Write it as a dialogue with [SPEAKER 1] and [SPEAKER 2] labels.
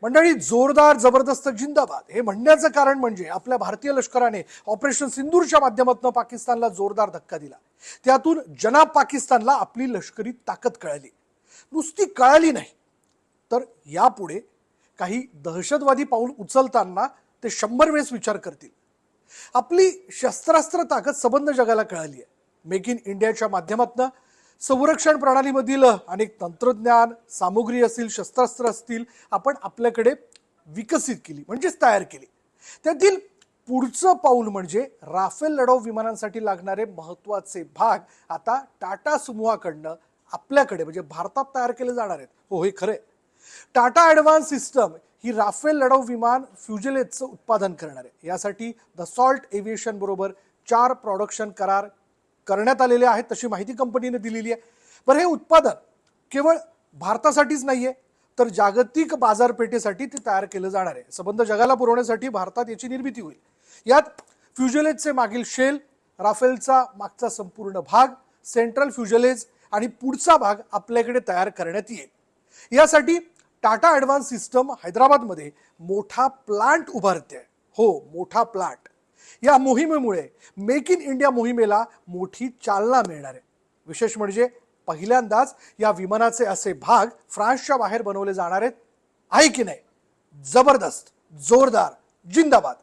[SPEAKER 1] मंडळी, जोरदार जबरदस्त जिंदाबाद हे म्हणण्याचं कारण म्हणजे आपल्या भारतीय लष्कराने ऑपरेशन सिंदूरच्या माध्यमातून पाकिस्तानला जोरदार धक्का दिला। त्यातून जनाब पाकिस्तानला आपली लष्करी ताकद कळाली। नुसती कळाली नाही तर यापुढे काही दहशतवादी पाऊल उचलताना ते 100 वेळेस विचार करतील। आपली शस्त्रास्त्र ताकद सबंध जगाला कळाली आहे। मेक इन इंडियाच्या माध्यमातून संरक्षण प्रणालीमधील अनेक तंत्रज्ञान, सामुग्री असतील, शस्त्रास्त्र असतील, आपण आपल्याकडे विकसित केली, म्हणजेच तयार केली। त्यातील पुढचं पाऊल म्हणजे राफेल लढाऊ विमानांसाठी लागणारे महत्त्वाचे भाग आता टाटा समूहाकडनं आपल्याकडे म्हणजे भारतात तयार केले जाणार आहेत। हो, हे खरंय। टाटा ॲडव्हान्स सिस्टम ही राफेल लढाऊ विमान फ्युजेलेजचं उत्पादन करणार आहे। यासाठी दसॉल्ट एव्हिएशन बरोबर 4 प्रोडक्शन करार करण्यात आलेले आहेत, तशी माहिती कंपनीने दिलेली आहे। पण हे उत्पादन केवळ भारतासाठीच नाहीये, तर जागतिक बाजारपेठेसाठी ते तयार केलं जाणार आहे। संबंध जगाला पुरवण्यासाठी भारतात याची निर्मिती होईल। यात फ्युजेलेजचे मागील शेल, राफेलचा मागचा संपूर्ण भाग, सेंट्रल फ्युजेलेज आणि पुढचा भाग आपल्याकडे तयार करण्यात येईल। यासाठी टाटा ॲडव्हान्स सिस्टम हैदराबादमध्ये मोठा प्लांट उभारते आहे। हो, मोठा प्लांट। या मोहिमेमुळे मेक इन इंडिया मोहिमेला मोठी चालना मिळणार आहे। विशेष म्हणजे पहिल्यांदाच या विमानाचे असे भाग फ्रान्सच्या बाहेर बनवले जाणार आहेत। आहे की नाही? जबरदस्त, जोरदार, जिंदाबाद।